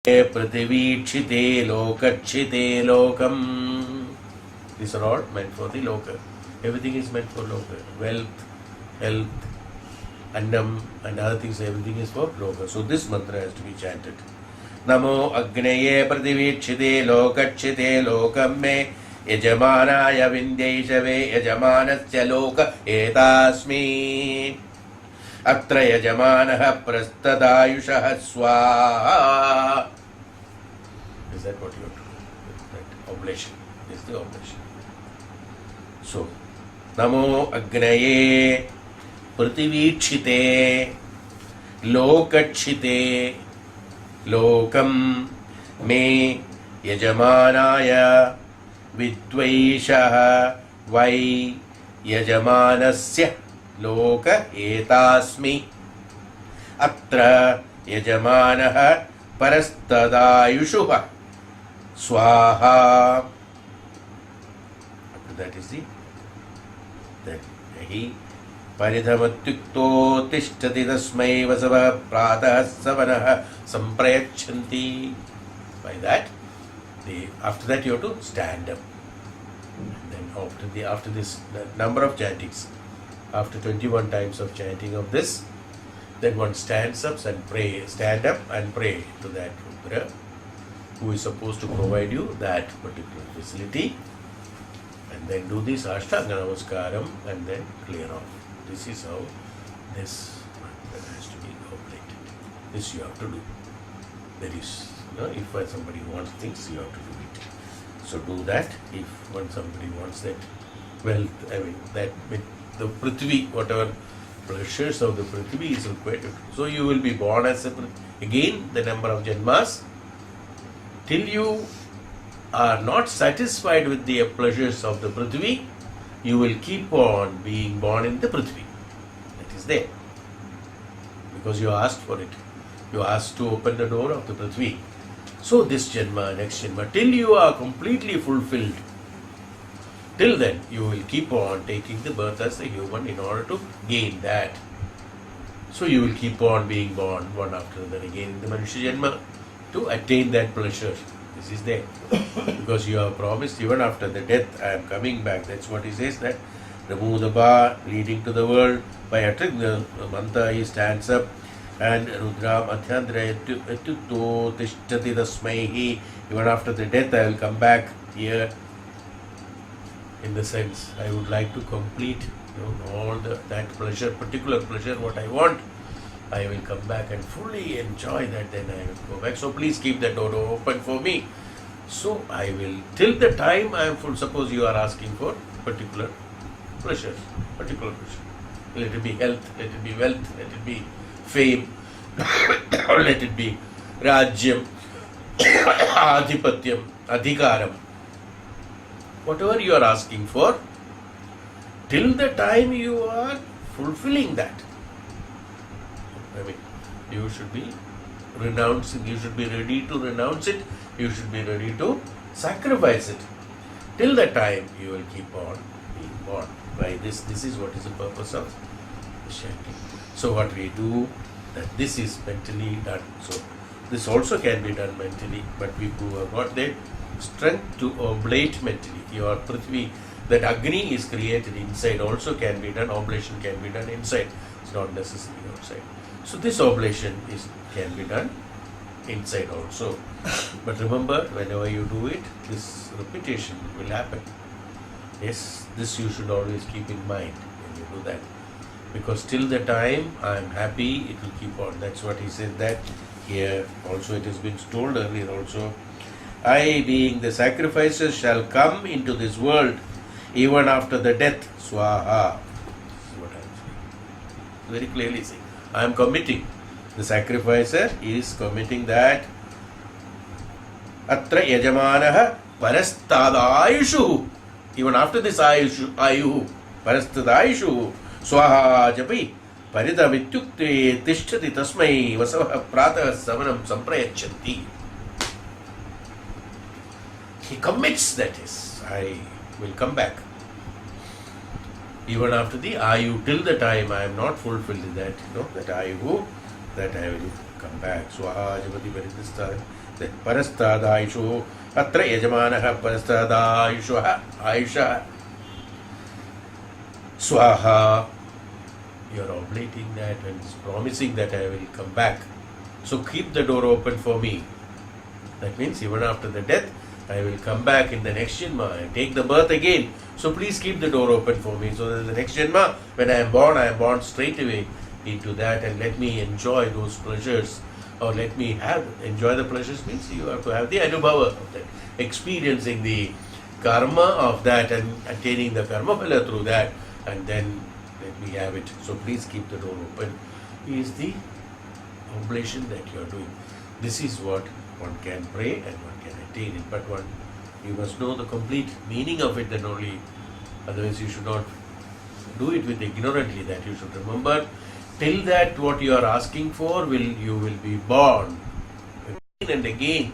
Prithivitchite lokachite lokam. These are all meant for the loka. Everything is meant for loka. Wealth, health, annam and other things, everything is for loka. So this mantra has to be chanted. Namo Agnaye Prithivitchite lokachite lokam me Yajamanaya Vindeshave Yajamanasya loka etasmi. Atra Yajamanaha Prastadayushaha Swaha. Is that what you have to do? That oblation is the oblation. So, Namo Agnaye Prithivitchite Lokachite Lokam Me Yajamanaya Vidvaishaha Vai Yajamanasya Loka etasmi. Atra Yajamanaha Parastadayushuha Swaha. That is the Hi Paridhamatyukto Tishtati Tasmai Vasava Pratah Savanaha Samprayachanti. By that, after that you have to stand up. And then after this number of chantings, after 21 times of chanting of this, then one stands up and pray, stand up and pray to that Rudra who is supposed to provide you that particular facility, and then do this Ashtanga Namaskaram and then clear off. This is how this mantra has to be completed. This you have to do. There is, if somebody wants things, you have to do it. So do that. If somebody wants that wealth, that with the Prithvi, whatever pleasures of the Prithvi is required. So you will be born as a Prithvi. Again, the number of Janmas, till you are not satisfied with the pleasures of the Prithvi, you will keep on being born in the Prithvi. That is there. Because you asked for it. You asked to open the door of the Prithvi. So this Janma, next Janma, till you are completely fulfilled, till then you will keep on taking the birth as a human in order to gain that. So you will keep on being born one after another again in the Manushya Janma to attain that pleasure. This is there. Because you have promised even after the death I am coming back. That's what he says, that remove the bar leading to the world. By uttering the mantra he stands up and Rudra Madhyandra Etyutto Tishtati Tasmaihi. Even after the death I will come back here. In the sense, I would like to complete all that pleasure, particular pleasure, what I want. I will come back and fully enjoy that, then I will go back. So please keep the door open for me. So I will, till the time I am full. Suppose you are asking for particular pleasures, particular pleasure. Let it be health, let it be wealth, let it be fame, or let it be Rajyam, Adhipatyam, Adhikaram. Whatever you are asking for, till the time you are fulfilling that, you should be renouncing, you should be ready to renounce it, you should be ready to sacrifice it. Till the time you will keep on being born. By this is what is the purpose of chanting. So what we do, that this is mentally done. So this also can be done mentally, but people who have got that strength to oblate mentally. Your Prithvi, that Agni is created inside, also can be done. Oblation can be done inside. It's not necessarily outside. So this oblation can be done inside also. But remember, whenever you do it, this repetition will happen. Yes, this you should always keep in mind when you do that. Because till the time I am happy, it will keep on. That's what he said that here. Also it has been told earlier also. I, being the sacrifices, shall come into this world even after the death. Swaha. This is what I am saying. Very clearly saying. I am committing. The sacrificer is committing that. Atra yajamanaha parastadayushu. Even after this ayuhu, parastadayushu. Swaha japi. Paridhamityukte tishtati tasmai vasavah pratah savanam samprayachanti. He commits, that is, I will come back. Even after the Ayu, till the time I am not fulfilled that, that Ayu, that I will come back. Swaha Jagati Paridhista Parastadaishu atra yajamanaha parastadaishuha aisha swaha. You are oblating that and promising that I will come back. So keep the door open for me. That means even after the death, I will come back in the next Janma and take the birth again. So please keep the door open for me. So that the next Janma, when I am born straight away into that, and let me enjoy those pleasures, or let me enjoy the pleasures means you have to have the anubhava of that, experiencing the karma of that and attaining the karma phala through that, and then let me have it. So please keep the door open is the oblation that you are doing. This is what one can pray and one can attain it, but you must know the complete meaning of it, then only. Otherwise you should not do it with ignorantly. That you should remember, till that what you are asking for you will be born again and again